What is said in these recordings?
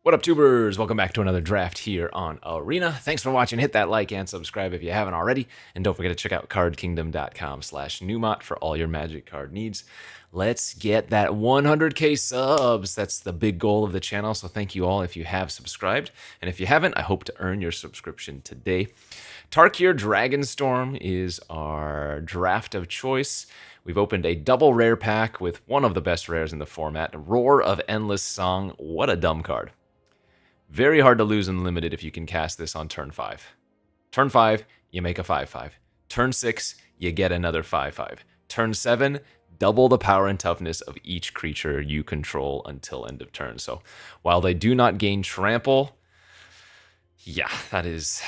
What up, tubers? Welcome back to another draft here on Arena. Thanks for watching. Hit that like and subscribe if you haven't already. And don't forget to check out cardkingdom.com/Numot for all your Magic card needs. Let's get that 100k subs. That's the big goal of the channel. So thank you all if you have subscribed. And if you haven't, I hope to earn your subscription today. Tarkir Dragonstorm is our draft of choice. We've opened a double rare pack with one of the best rares in the format, Roar of Endless Song. What a dumb card. Very hard to lose in Limited if you can cast this on turn 5. Turn 5, you make a 5/5. Turn 6, you get another 5/5. Turn 7, double the power and toughness of each creature you control until end of turn. So while they do not gain trample, yeah, that is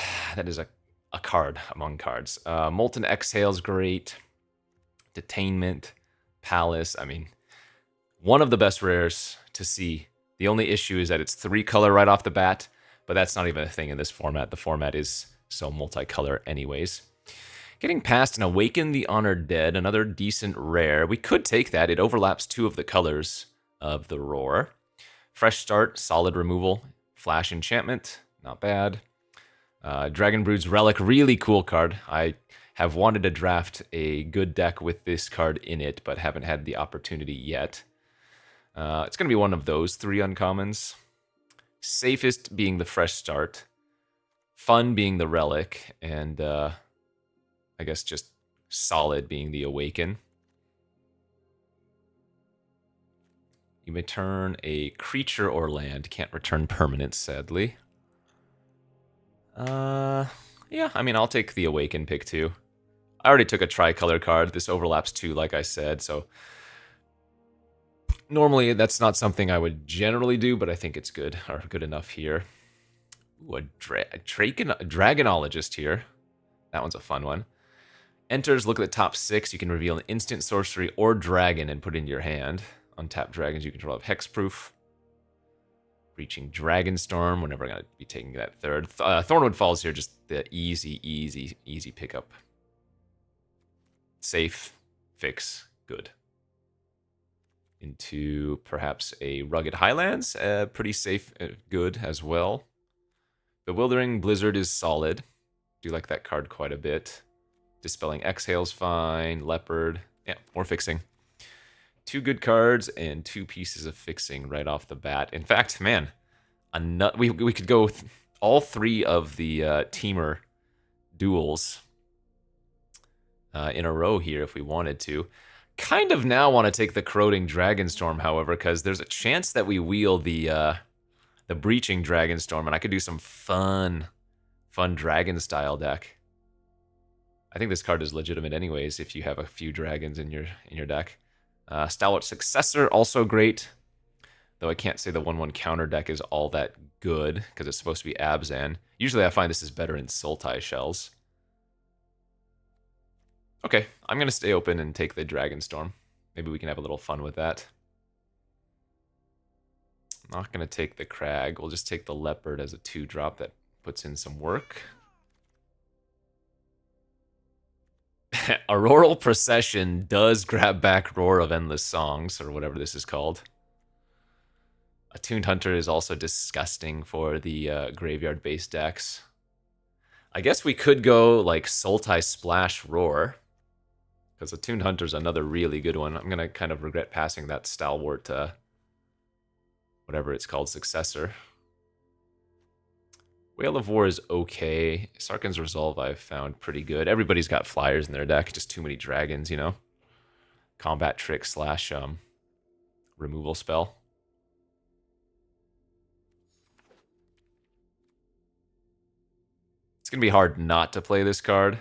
a card among cards. Molten Exhale's great. Detainment, Palace. I mean, one of the best rares to see. The only issue is that it's 3-color right off the bat, but that's not even a thing in this format. The format is so multicolor anyways. Getting past an Awaken the Honored Dead, another decent rare. We could take that. It overlaps 2 of the colors of the Roar. Fresh Start, solid removal. Flash Enchantment, not bad. Dragonbrood's Relic, really cool card. I have wanted to draft a good deck with this card in it, but haven't had the opportunity yet. It's going to be one of those 3 uncommons. Safest being the Fresh Start. Fun being the Relic. And I guess just solid being the Awaken. You may turn a creature or land. Can't return permanents, sadly. Yeah, I mean, I'll take the Awaken pick too. I already took a tricolor card. This overlaps 2, like I said, so normally that's not something I would generally do, but I think it's good, or good enough here. Ooh, a Dragonologist here. That one's a fun one. Enters, look at the top 6. You can reveal an instant, sorcery, or dragon and put it into your hand. Untap dragons you control have hexproof. Breaching Dragonstorm, whenever I'm going to be taking that 3rd. Thornwood Falls here, just the easy pickup. Safe, fix, good. Into perhaps a Rugged Highlands, pretty safe, good as well. Bewildering Blizzard is solid. Do like that card quite a bit. Dispelling Exhale's fine. Leopard, yeah, more fixing. 2 good cards and 2 pieces of fixing right off the bat. In fact, man, we could go all 3 of the teamer duels in a row here if we wanted to. Kind of now want to take the Corroding Dragonstorm, however, because there's a chance that we wheel the Breaching Dragonstorm, and I could do some fun dragon style deck. I think this card is legitimate anyways if you have a few dragons in your deck. Stalwart Successor, also great. Though I can't say the 1/1 counter deck is all that good, because it's supposed to be Abzan. Usually I find this is better in Sultai Shells. Okay, I'm going to stay open and take the Dragonstorm. Maybe we can have a little fun with that. Not going to take the Crag. We'll just take the Leopard as a 2-drop that puts in some work. Auroral Procession does grab back Roar of Endless Songs, or whatever this is called. Attuned Hunter is also disgusting for the graveyard-based decks. I guess we could go like Sultai Splash Roar, because Attuned Hunter's another really good one. I'm going to kind of regret passing that Stalwart, whatever it's called, Successor. Whale of War is okay. Sarkhan's Resolve I've found pretty good. Everybody's got flyers in their deck, just too many dragons, you know? Combat Trick / removal spell. It's going to be hard not to play this card.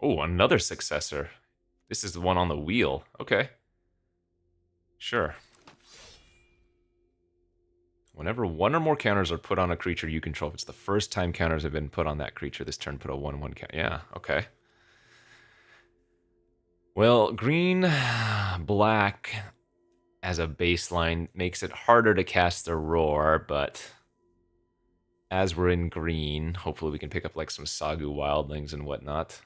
Oh, another Successor. This is the one on the wheel. Okay. Sure. Whenever 1 or more counters are put on a creature you control, if it's the first time counters have been put on that creature, this turn put a 1/1 counter. Yeah, okay. Well, green, black as a baseline makes it harder to cast the Roar, but as we're in green, hopefully we can pick up like some Sagu Wildlings and whatnot.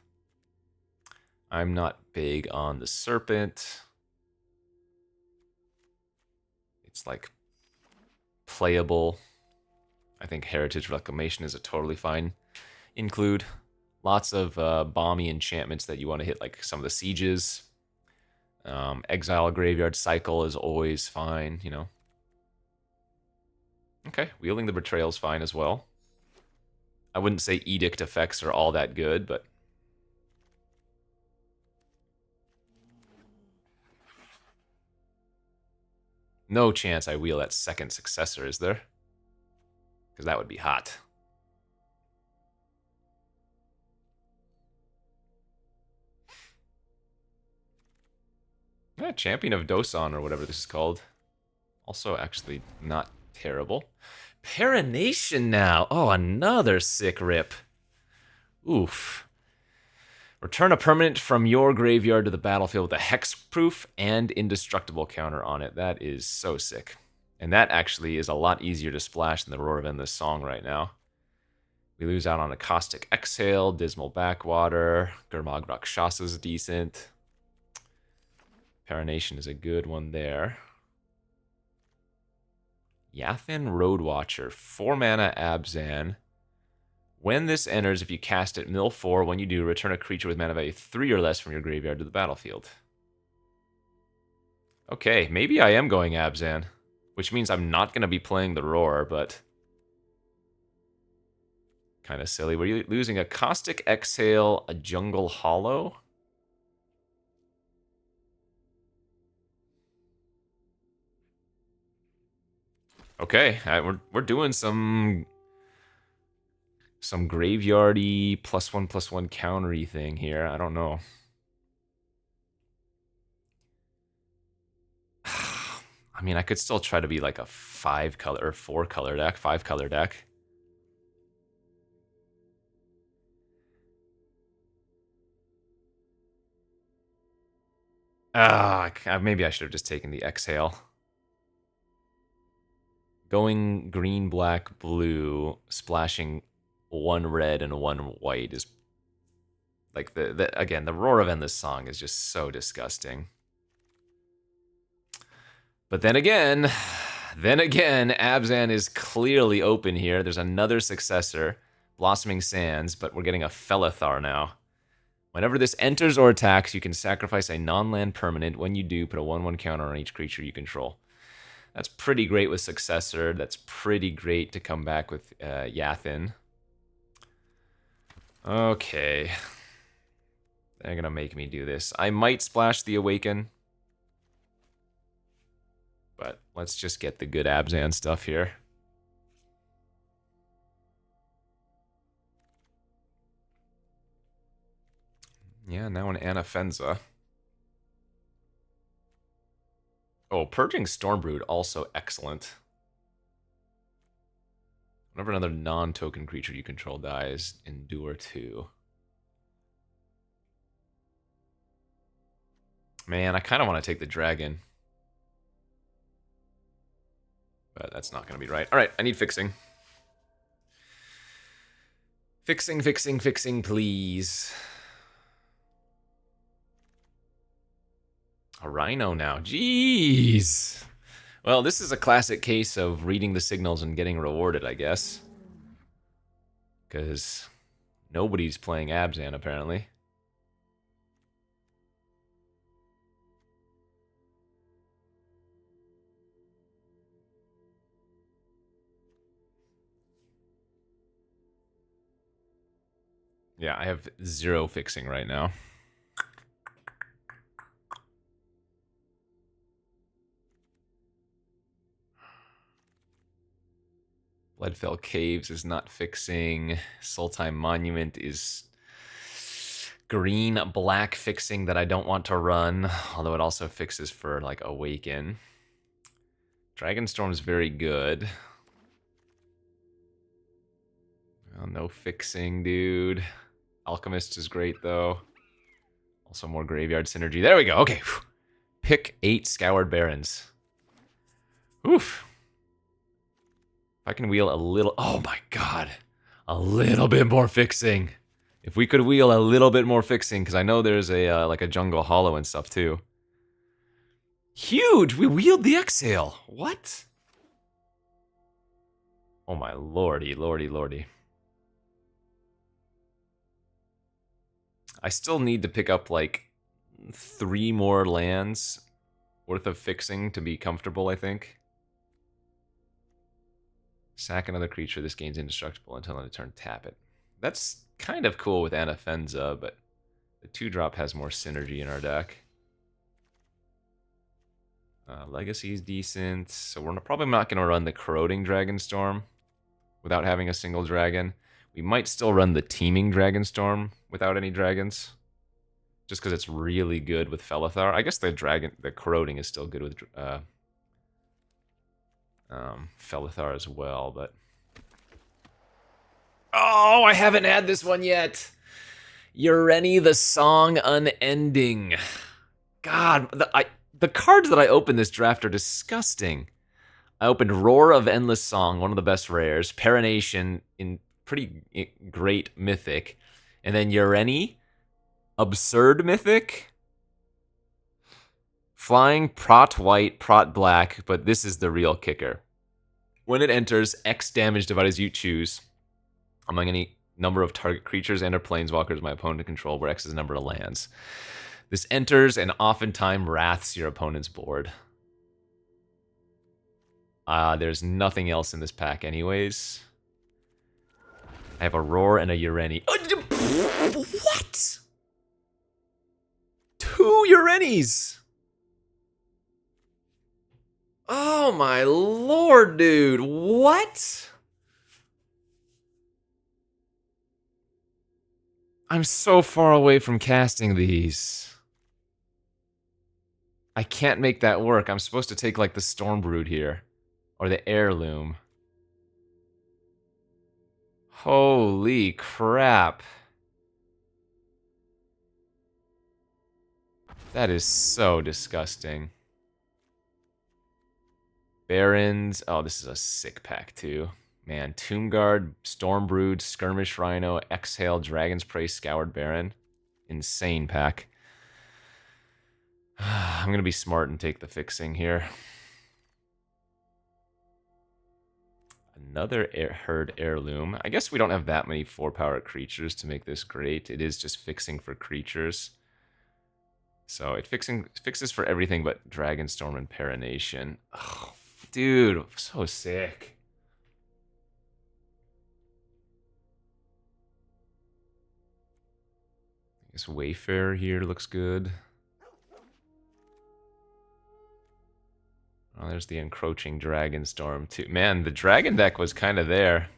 I'm not big on the Serpent. It's like playable. I think Heritage Reclamation is a totally fine include. Lots of balmy enchantments that you want to hit, like some of the sieges. Exile Graveyard Cycle is always fine, you know. Okay, Wielding the Betrayal is fine as well. I wouldn't say Edict effects are all that good, but... No chance I wheel that second Successor, is there? Because that would be hot. Yeah, Champion of Dosan, or whatever this is called. Also, actually, not terrible. Parination now! Oh, another sick rip. Oof. Return a permanent from your graveyard to the battlefield with a hexproof and indestructible counter on it. That is so sick. And that actually is a lot easier to splash than the Roar of Endless Song right now. We lose out on a Caustic Exhale, Dismal Backwater, Gurmag Rakshasa is decent. Parination is a good one there. Yathin Roadwatcher, 4 mana Abzan. When this enters, if you cast it, mill 4. When you do, return a creature with mana value 3 or less from your graveyard to the battlefield. Okay, maybe I am going Abzan, which means I'm not going to be playing the Roar, but... kind of silly. We're losing a Caustic Exhale, a Jungle Hollow. Okay, we're doing some graveyardy +1/+1 countery thing here. I don't know. I mean, I could still try to be like a 5-color or 4-color deck, 5-color deck. Maybe I should have just taken the Exhale. Going green, black, blue, splashing 1 red and 1 white is like again, the Roar of Endless Song is just so disgusting. But then again, Abzan is clearly open here. There's another Successor, Blossoming Sands, but we're getting a Felithar now. Whenever this enters or attacks, you can sacrifice a non-land permanent. When you do, put a 1/1 counter on each creature you control. That's pretty great with Successor. That's pretty great to come back with Yathin. Okay. They're going to make me do this. I might splash the Awaken. But let's just get the good Abzan stuff here. Yeah, now an Anafenza. Oh, Purging Stormbrood, also excellent. Whenever another non-token creature you control dies, endure 2. Man, I kind of want to take the dragon. But that's not going to be right. Alright, I need fixing. Fixing, please. A Rhino now. Jeez. Well, this is a classic case of reading the signals and getting rewarded, I guess. Because nobody's playing Abzan, apparently. Yeah, I have 0 fixing right now. Bloodfell Caves is not fixing. Sultime Monument is green-black fixing that I don't want to run, although it also fixes for, like, Awaken. Dragonstorm is very good. Well, no fixing, dude. Alchemist is great, though. Also more Graveyard Synergy. There we go, okay. Pick 8 Scoured Barrens. Oof. If I can wheel a little... Oh my god. A little bit more fixing. If we could wheel a little bit more fixing, because I know there's a like a Jungle Hollow and stuff too. huge! We wield the exhale. What? Oh my lordy, lordy, lordy. I still need to pick up like 3 more lands worth of fixing to be comfortable, I think. Sack another creature. This gains indestructible until end of turn. Tap it. That's kind of cool with Anafenza, but the 2-drop has more synergy in our deck. Legacy is decent, so we're probably not going to run the Corroding Dragonstorm without having a single dragon. We might still run the Teeming Dragonstorm without any dragons, just because it's really good with Felithar. I guess the Corroding is still good with Felithar as well, but... Oh, I haven't had this one yet! Ureni, the Song Unending. God, the cards that I opened this draft are disgusting. I opened Roar of Endless Song, one of the best rares, Perenation in pretty great Mythic, and then Ureni, Absurd Mythic, Flying, Prot White, Prot Black, but this is the real kicker. When it enters, X damage divided as you choose among any number of target creatures and or planeswalkers my opponent control, where X is the number of lands. This enters and oftentimes wraths your opponent's board. There's nothing else in this pack anyways. I have a Roar and a Ureni. What? 2 Urenis! Oh my lord, dude. What? I'm so far away from casting these. I can't make that work. I'm supposed to take like the Stormbrood here. Or the Heirloom. Holy crap. That is so disgusting. Barons. Oh, this is a sick pack too. Man, Tombguard, Stormbrood, Skirmish Rhino, Exhale, Dragon's Prey, Scoured Baron. Insane pack. I'm going to be smart and take the fixing here. Another Herd Heirloom. I guess we don't have that many 4-power creatures to make this great. It is just fixing for creatures. So it fixes for everything but Dragonstorm and Perenation. Oh, dude, so sick. I guess Wayfarer here looks good. Oh, there's the Encroaching Dragonstorm too. Man, the Dragon deck was kind of there.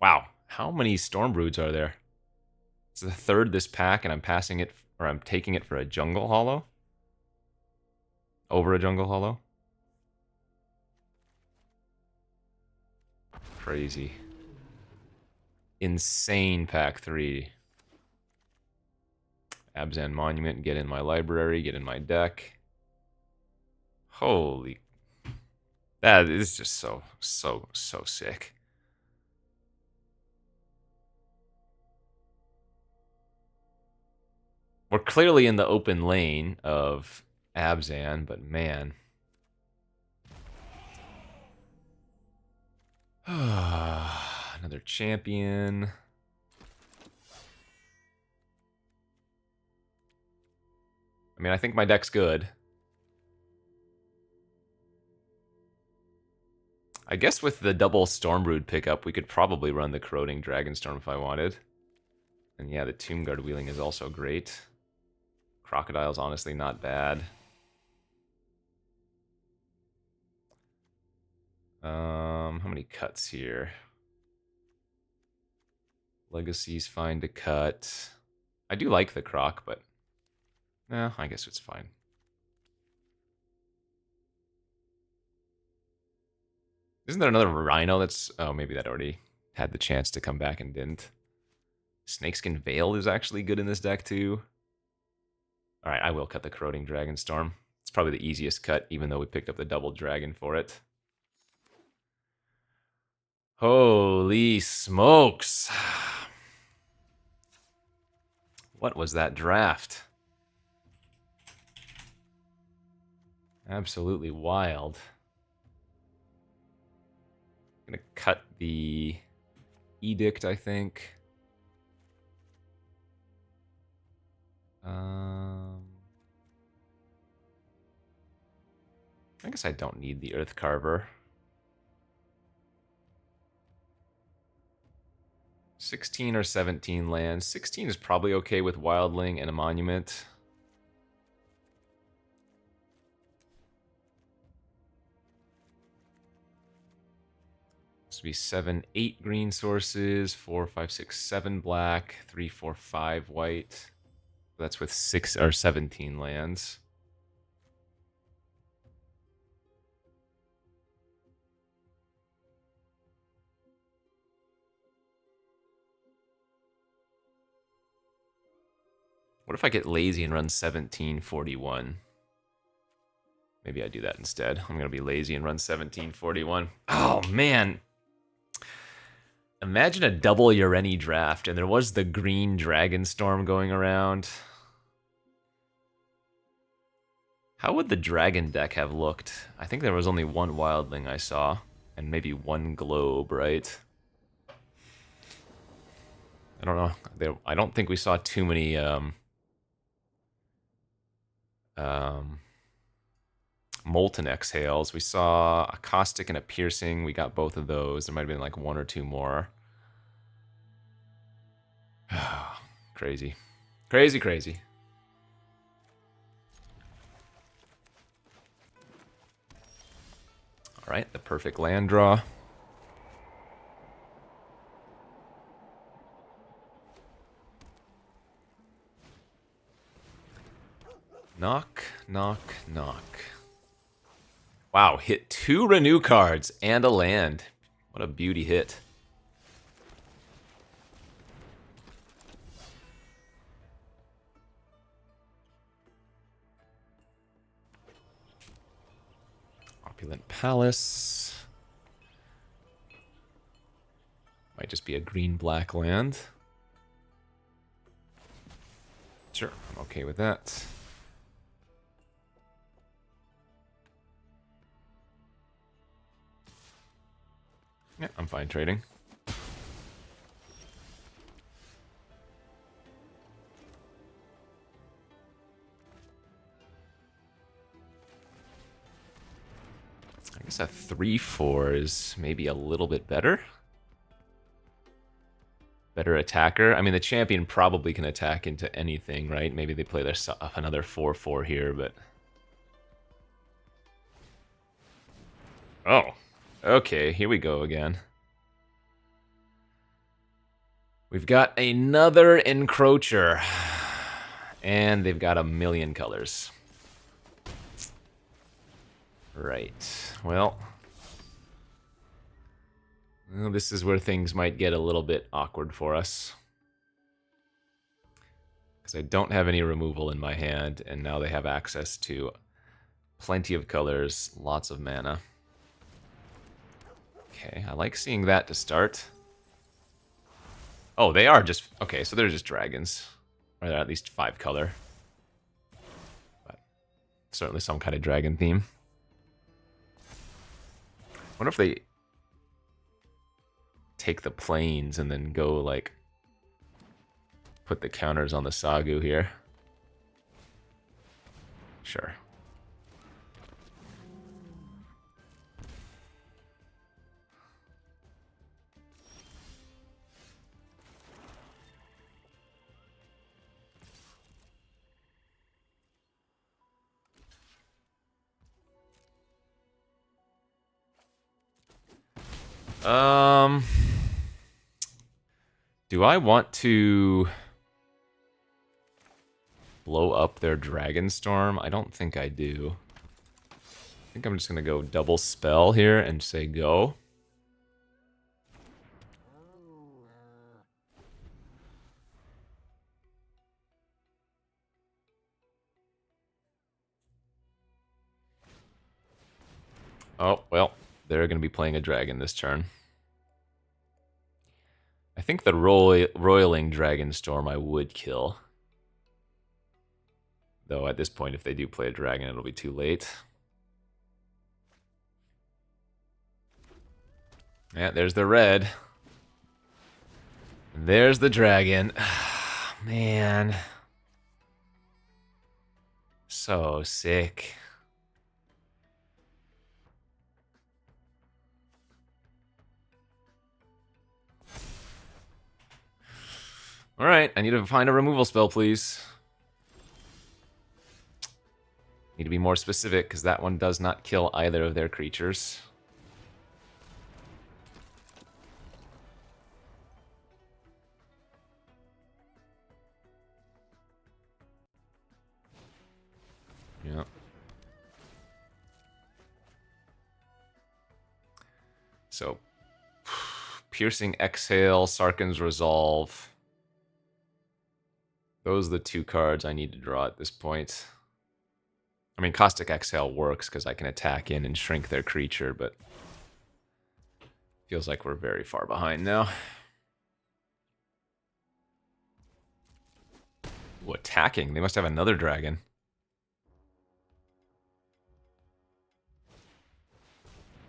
Wow, how many Stormbroods are there? It's the 3rd this pack, and I'm passing it, or I'm taking it for a Jungle Hollow. Over a Jungle Hollow. Crazy. Insane pack 3. Abzan Monument, get in my library, get in my deck. Holy... That is just so sick. We're clearly in the open lane of Abzan, but man. Another champion. I mean, I think my deck's good. I guess with the double Stormbrood pickup, we could probably run the Corroding Dragonstorm if I wanted. And yeah, the Tombguard wheeling is also great. Crocodile's honestly not bad. How many cuts here? Legacy's fine to cut. I do like the Croc, but... nah, I guess it's fine. Isn't there another Rhino that's... oh, maybe that already had the chance to come back and didn't. Snakeskin Veil is actually good in this deck, too. Alright, I will cut the Corroding Dragonstorm. It's probably the easiest cut, even though we picked up the double dragon for it. Holy smokes. What was that draft? Absolutely wild. I'm gonna cut the edict, I think. I guess I don't need the Earth Carver. 16 or 17 lands. 16 is probably okay with Wildling and a Monument. This would be 7, 8 green sources, 4, 5, 6, 7 black, 3, 4, 5 white. That's with 6 or 17 lands. What if I get lazy and run 1741? Maybe I do that instead. I'm going to be lazy and run 1741. Oh, man. Imagine a double Ureni draft, and there was the green Dragonstorm going around. How would the Dragon deck have looked? I think there was only one Wildling I saw, and maybe one Globe, right? I don't know. I don't think we saw too many Molten Exhales. We saw a Caustic and a Piercing. We got both of those. There might have been like one or two more. Crazy. Crazy, crazy. All right, the perfect land draw. Knock, knock, knock. Wow, hit 2 renew cards and a land. What a beauty hit. Opulent Palace. Might just be a green-black land. Sure, I'm okay with that. Yeah, I'm fine trading. I guess a 3/4 is maybe a little bit better. Better attacker. I mean, the champion probably can attack into anything, right? Maybe they play their another 4/4 here, but... Oh, okay, here we go again. We've got another encroacher, and they've got a million colors. Right, well, this is where things might get a little bit awkward for us. Because I don't have any removal in my hand, and now they have access to plenty of colors, lots of mana. Okay, I like seeing that to start. Oh, they are just... Okay, so they're just dragons. Or they're at least 5 color. But certainly some kind of dragon theme. I wonder if they take the planes and then go, like, put the counters on the Sagu here. Sure. Do I want to blow up their Dragonstorm? I don't think I do. I think I'm just gonna go double spell here and say go. Oh, well, they're gonna be playing a dragon this turn. I think the Roiling Dragonstorm I would kill. Though at this point, if they do play a dragon, it'll be too late. Yeah, there's the red. There's the dragon. Man. So sick. Alright, I need to find a removal spell, please. Need to be more specific, because that one does not kill either of their creatures. Yep. So, Piercing Exhale, Sarkhan's Resolve. Those are the two cards I need to draw at this point. I mean, Caustic Exhale works because I can attack in and shrink their creature, but feels like we're very far behind now. Ooh, attacking. They must have another dragon.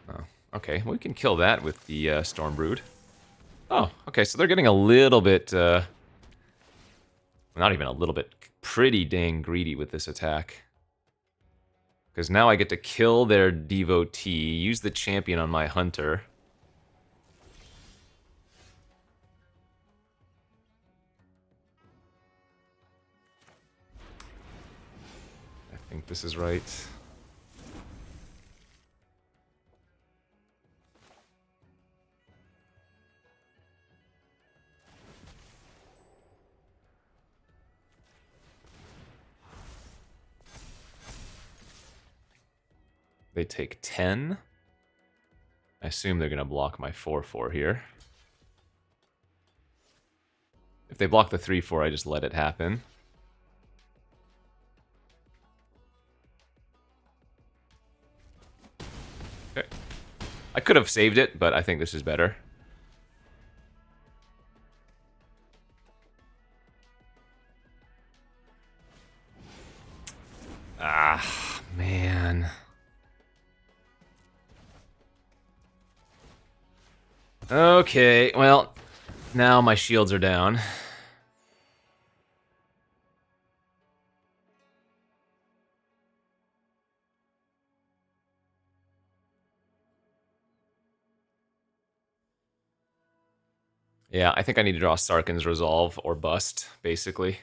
Oh, okay. Well, we can kill that with the Stormbrood. Oh, okay. So they're getting a little bit... not even a little bit. Pretty dang greedy with this attack. Because now I get to kill their devotee, use the champion on my hunter. I think this is right. They take 10. I assume they're going to block my 4/4 here. If they block the 3/4, I just let it happen. Okay. I could have saved it, but I think this is better. Ah, man. Okay, well, now my shields are down. Yeah, I think I need to draw Sarkhan's Resolve or bust, basically.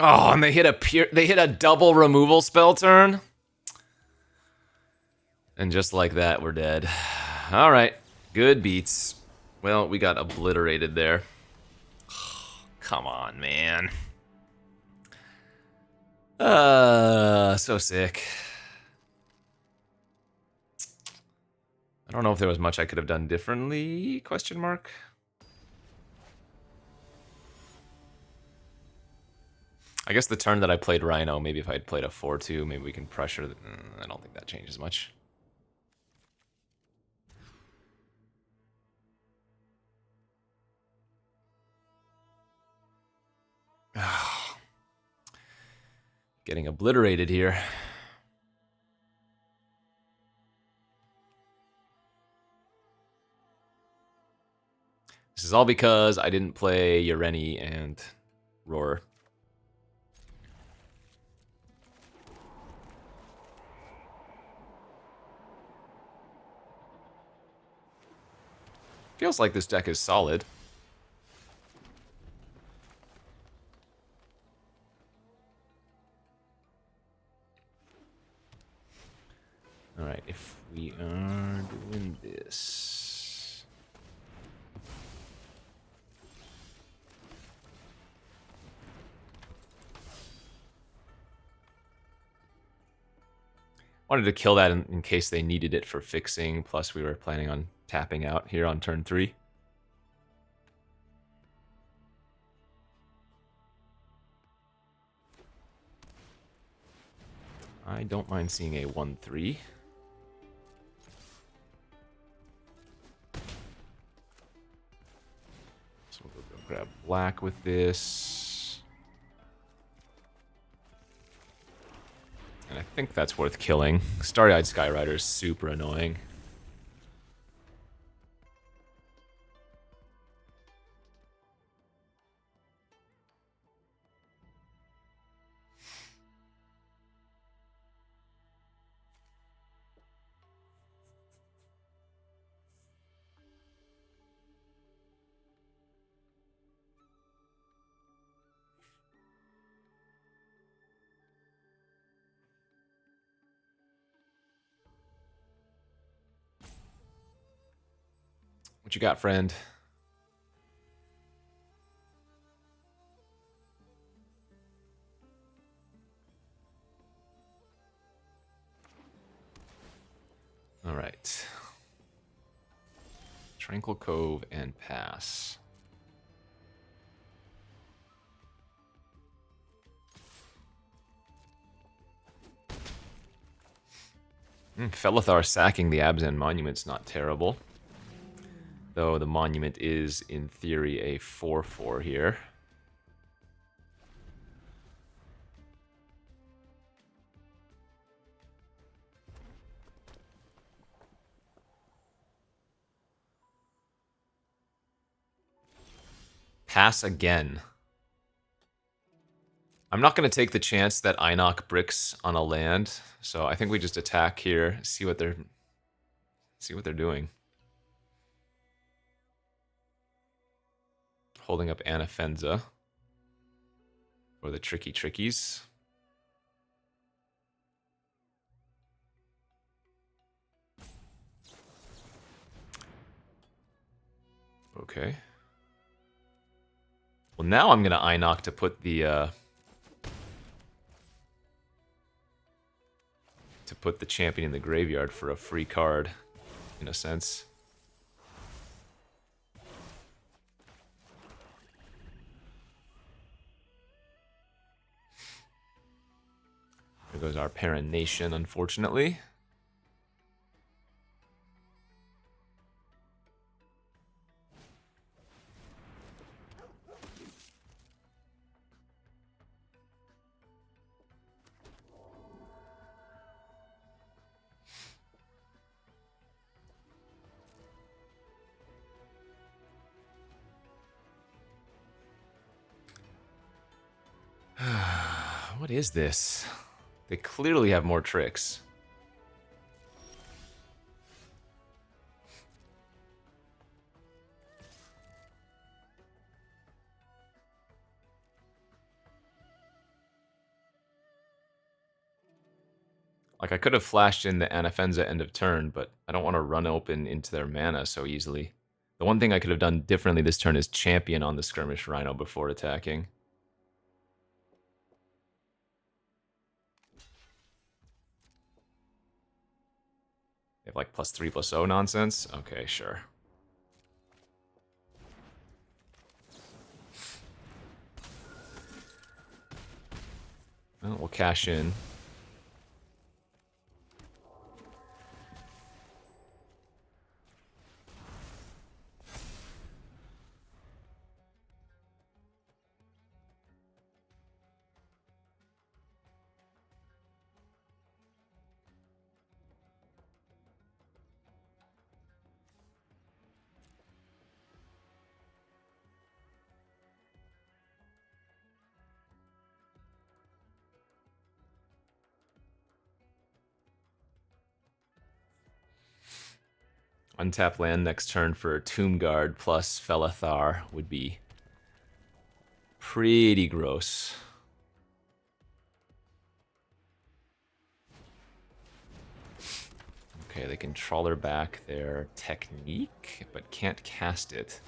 Oh, and they hit a double removal spell turn. And just like that, we're dead. All right, good beats. Well, we got obliterated there. Come on, man. So sick. I don't know if there was much I could have done differently, question mark. I guess the turn that I played Rhino, maybe if I had played a 4/2, maybe we can pressure. I don't think that changes much. Getting obliterated here. This is all because I didn't play Yoreni and Roar. Feels like this deck is solid. Alright, if we are doing this... Wanted to kill that in case they needed it for fixing, plus we were planning on tapping out here on turn 3. I don't mind seeing a 1/3. So we'll go grab black with this. And I think that's worth killing. Starry-Eyed Skyrider is super annoying. What you got, friend? All right. Tranquil Cove and pass. Felithar sacking the Abzan Monument's not terrible. Though the Monument is, in theory, a 4/4 here. Pass again. I'm not going to take the chance that Einok bricks on a land, so I think we just attack here, see what they're doing. Holding up Anafenza for the tricky trickies. Okay. Well, now I'm going to Einok to put the champion in the graveyard for a free card, in a sense. There goes our parent nation, unfortunately. What is this? They clearly have more tricks. Like, I could have flashed in the Anafenza end of turn, but I don't want to run open into their mana so easily. The one thing I could have done differently this turn is champion on the Skirmish Rhino before attacking. They have like +3/+0 nonsense? Okay, sure. Well, we'll cash in. Untap land next turn for Tomb Guard plus Felithar would be pretty gross. Okay, they can Trawler back their Technique, but can't cast it.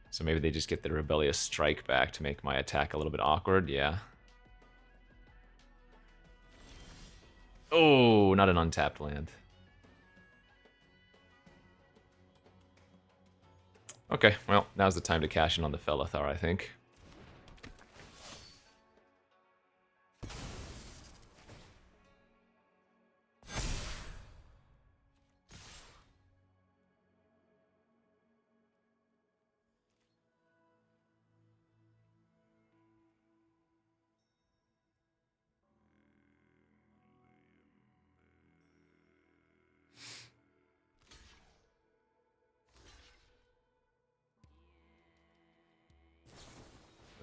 So maybe they just get the Rebellious Strike back to make my attack a little bit awkward, yeah. Oh, not an untapped land. Okay, well, now's the time to cash in on the Felithar, I think.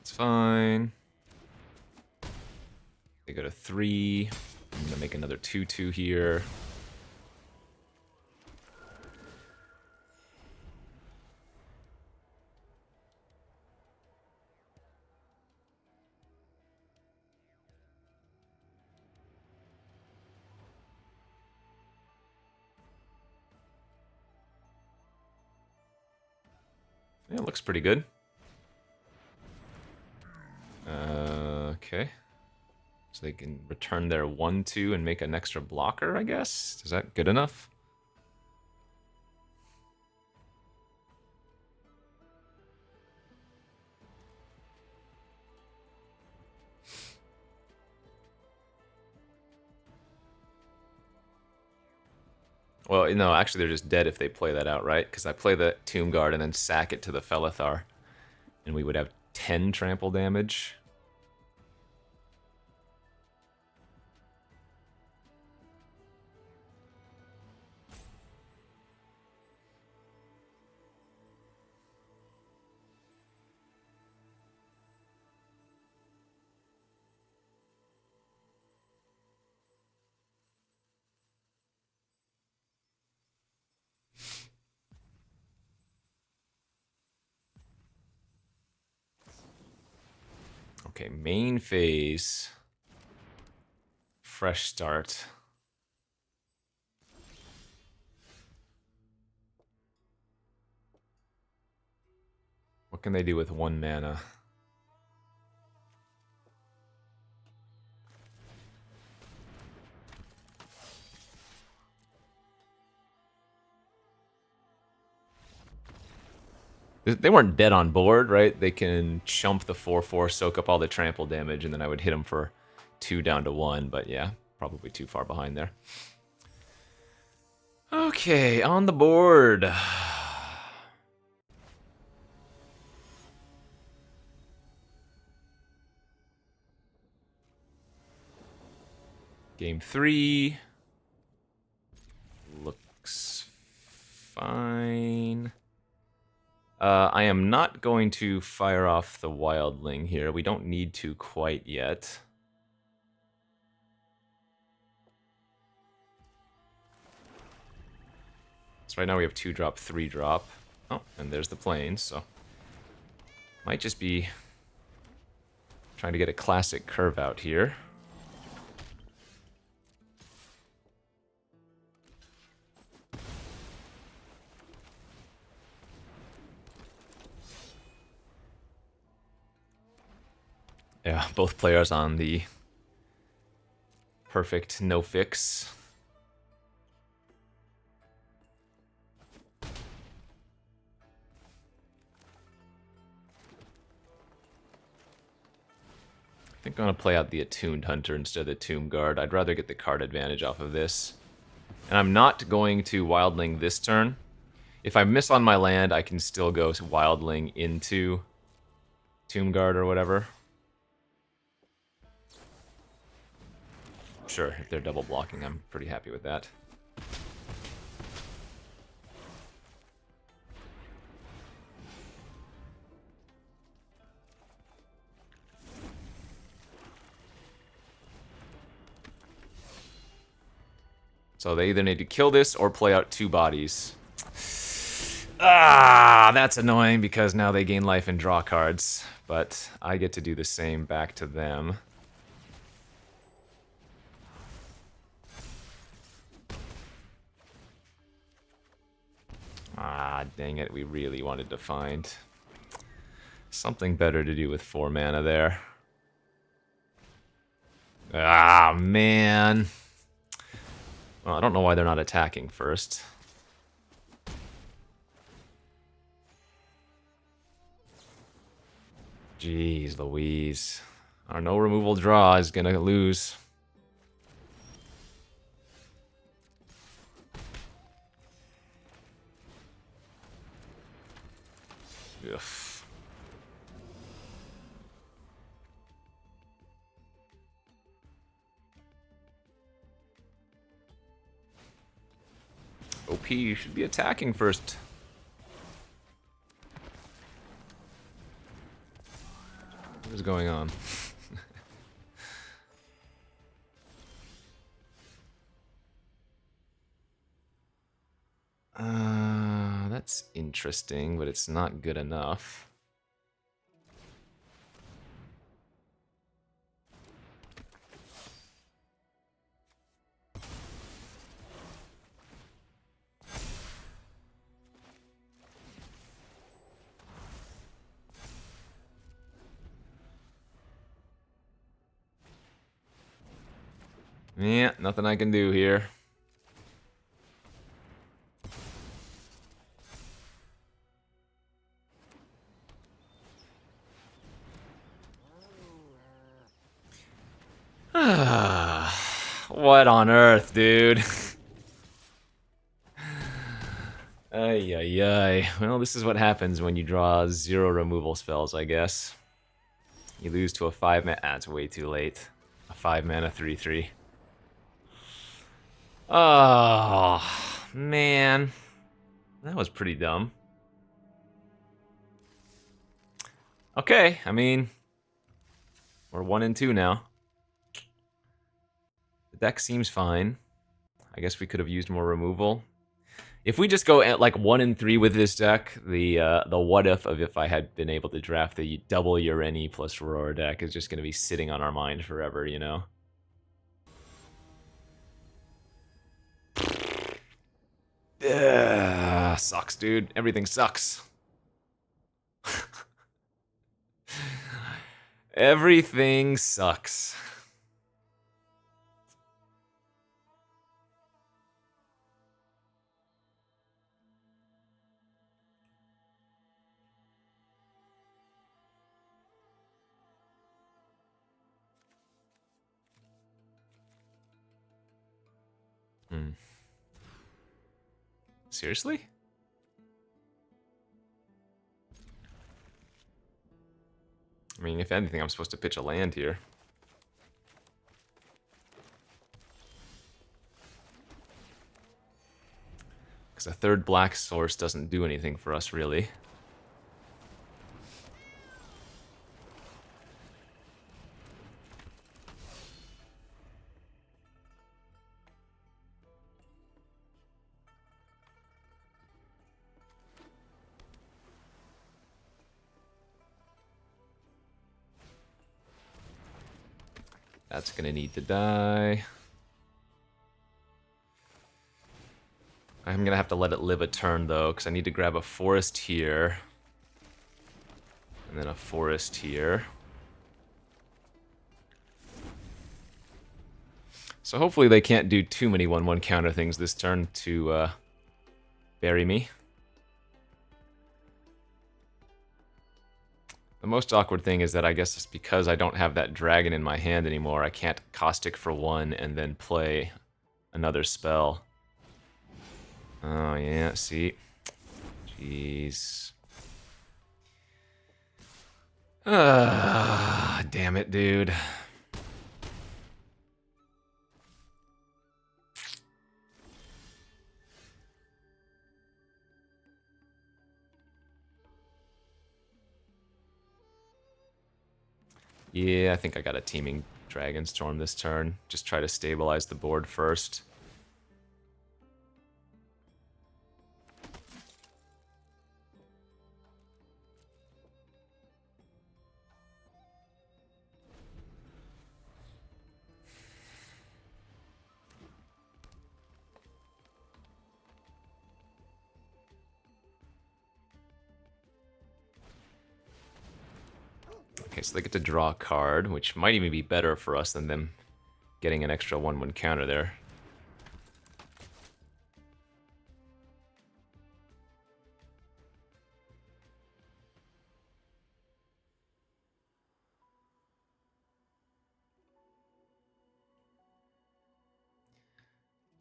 It's fine. They go to 3. I'm gonna make another 2/2 here. Yeah, it looks pretty good. Okay. So they can return their 1/2 and make an extra blocker, I guess? Is that good enough? Well, no, actually they're just dead if they play that out, right? Because I play the Tomb Guard and then sack it to the Felithar. And we would have 10 trample damage. Okay, main phase. Fresh start. What can they do with 1 mana? They weren't dead on board, right? They can chump the 4/4, soak up all the trample damage, and then I would hit them for 2 down to 1. But yeah, probably too far behind there. Okay, on the board. Game 3. Looks fine. I am not going to fire off the Wildling here. We don't need to quite yet. So right now we have 2-drop, 3-drop. Oh, and there's the plains, so... Might just be trying to get a classic curve out here. Yeah, both players on the perfect no fix. I think I'm going to play out the Attuned Hunter instead of the Tomb Guard. I'd rather get the card advantage off of this. And I'm not going to Wildling this turn. If I miss on my land, I can still go to Wildling into Tomb Guard or whatever. Sure, if they're double blocking, I'm pretty happy with that. So they either need to kill this or play out 2 bodies. Ah, that's annoying because now they gain life and draw cards. But I get to do the same back to them. Ah, dang it, we really wanted to find something better to do with 4 mana there. Ah, man. Well, I don't know why they're not attacking first. Jeez Louise. Our no removal draw is gonna lose. Ugh. OP, you should be attacking first. is going on? That's interesting, but it's not good enough. Yeah, nothing I can do here. What on earth, dude? Ay, ay, ay. Well, this is what happens when you draw 0 removal spells, I guess. You lose to a 5-mana... Ah, it's way too late. A 5-mana 3/3. Oh, man. That was pretty dumb. Okay, I mean... We're 1-2 now. The deck seems fine. I guess we could have used more removal. If we just go at like 1-3 with this deck, the what if I had been able to draft the double Ureni plus Roar deck is just going to be sitting on our mind forever, you know? Sucks, dude. Everything sucks. Everything sucks. Seriously? I mean, if anything, I'm supposed to pitch a land here. Because a third black source doesn't do anything for us, really. That's gonna need to die. I'm gonna have to let it live a turn though, because I need to grab a forest here. And then a forest here. So hopefully they can't do too many 1/1 counter things this turn to bury me. The most awkward thing is that I guess it's because I don't have that dragon in my hand anymore, I can't caustic for 1 and then play another spell. Oh yeah, see? Jeez. Ah, damn it, dude. Yeah, I think I got a teaming Dragonstorm this turn. Just try to stabilize the board first. Okay, so they get to draw a card, which might even be better for us than them getting an extra 1/1 counter there.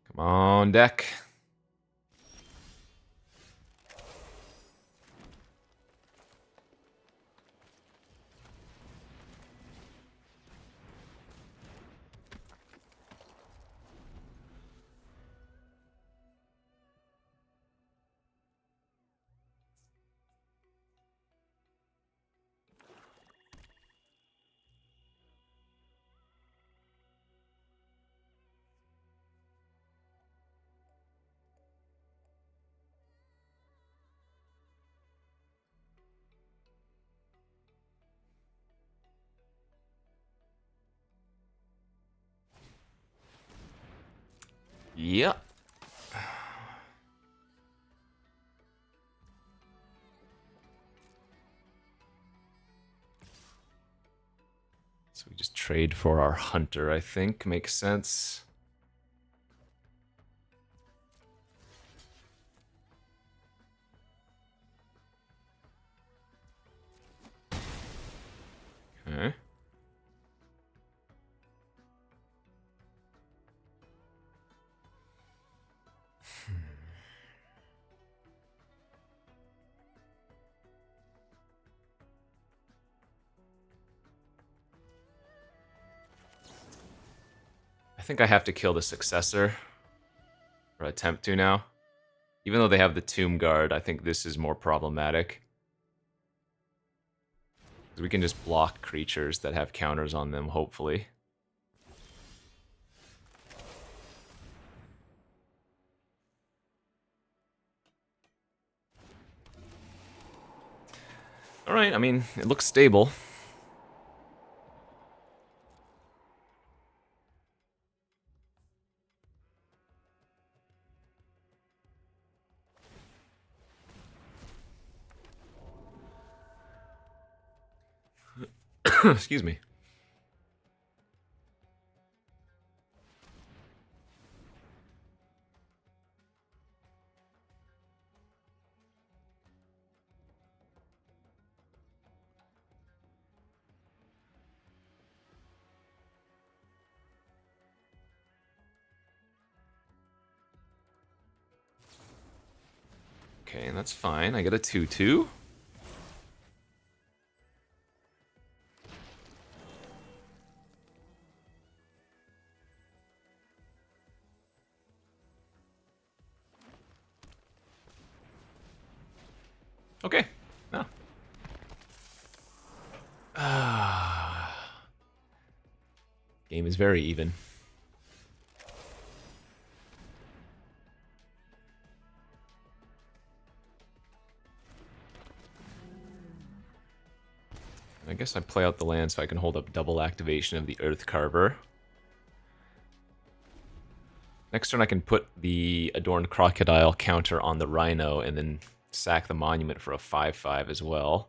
Come on, deck. Yeah. So we just trade for our hunter, I think. Makes sense. Okay. I think I have to kill the successor. Or attempt to now. Even though they have the Tomb Guard, I think this is more problematic. We can just block creatures that have counters on them, hopefully. Alright, I mean, it looks stable. Excuse me. Okay, and that's fine. I get a 2/2. Okay. No. Game is very even. I guess I play out the land so I can hold up double activation of the Earth Carver. Next turn I can put the Adorned Crocodile counter on the Rhino and then sack the Monument for a 5/5 as well.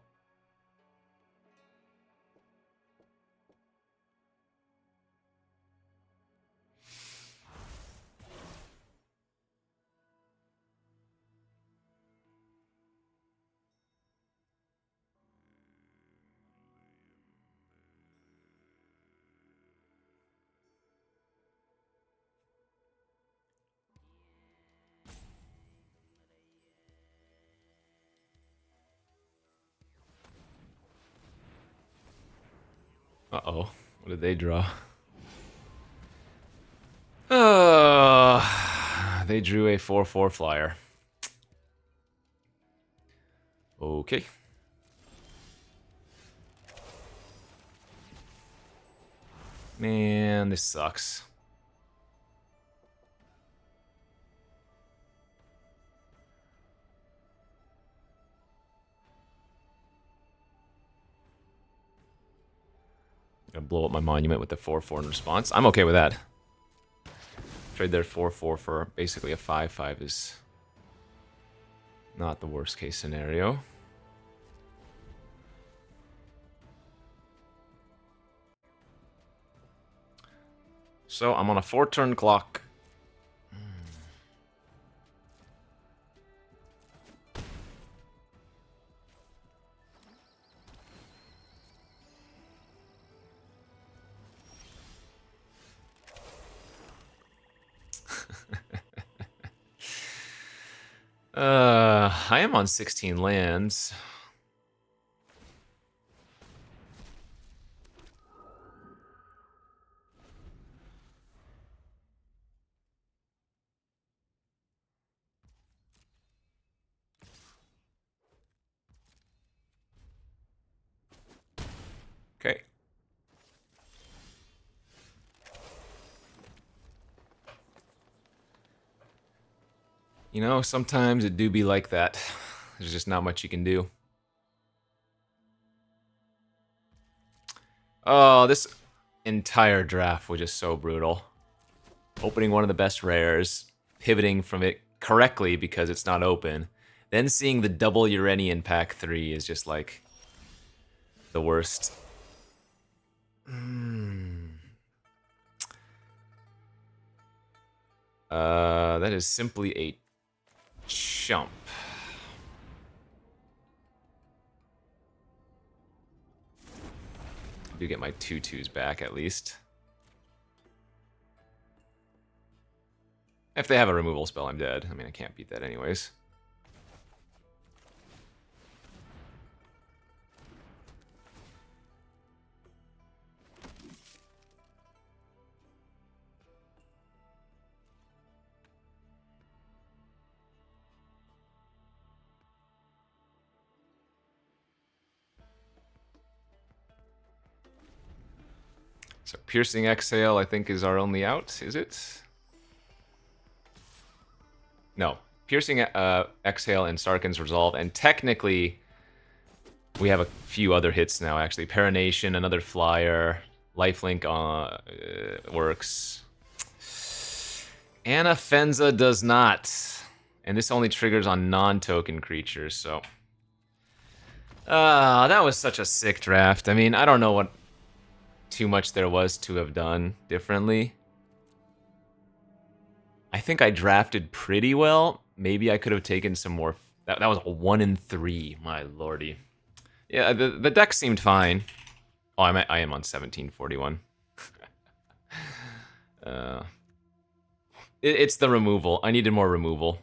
Uh-oh. What did they draw? They drew a 4/4 flyer. Okay. Man, this sucks. Gonna blow up my Monument with the 4/4 in response. I'm okay with that. Trade their 4/4 for basically a 5/5 is not the worst case scenario. So I'm on a 4-turn clock. I am on 16 lands. Okay. You know, sometimes it do be like that. There's just not much you can do. Oh, this entire draft was just so brutal. Opening one of the best rares, pivoting from it correctly because it's not open, then seeing the double Uranian pack 3 is just like the worst. That is simply a chump. I do get my 2/2s back at least. If they have a removal spell, I'm dead. I mean, I can't beat that anyways. So Piercing Exhale, I think, is our only out, is it? No. Piercing Exhale and Sarkhan's Resolve, and technically we have a few other hits now, actually. Parination, another flyer, Lifelink works. Anafenza does not. And this only triggers on non-token creatures, so... that was such a sick draft. I mean, I don't know what too much there was to have done differently. I think I drafted pretty well. Maybe I could have taken some more... That was a 1 in 3, my lordy. Yeah, the deck seemed fine. Oh, I am on 1741. It's the removal. I needed more removal.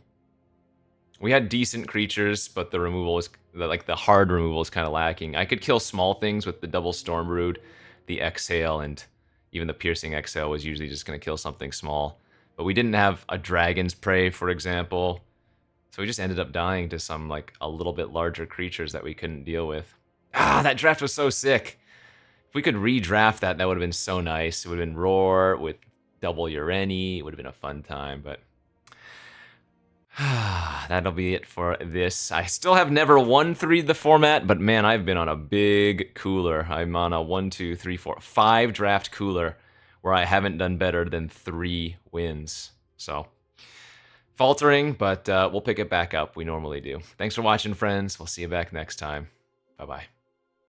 We had decent creatures, but the removal was... Like, the hard removal is kind of lacking. I could kill small things with the double Storm Brood, the Exhale, and even the Piercing Exhale was usually just going to kill something small. But we didn't have a Dragon's Prey, for example. So we just ended up dying to some, like, a little bit larger creatures that we couldn't deal with. Ah, that draft was so sick. If we could redraft that, that would have been so nice. It would have been Roar with double Ureni. It would have been a fun time, but... that'll be it for this. I still have never 1-3'd the format, but man, I've been on a big cooler. I'm on a 1, 2, 3, 4, 5 draft cooler where I haven't done better than 3 wins. So, faltering, but we'll pick it back up. We normally do. Thanks for watching, friends. We'll see you back next time. Bye-bye.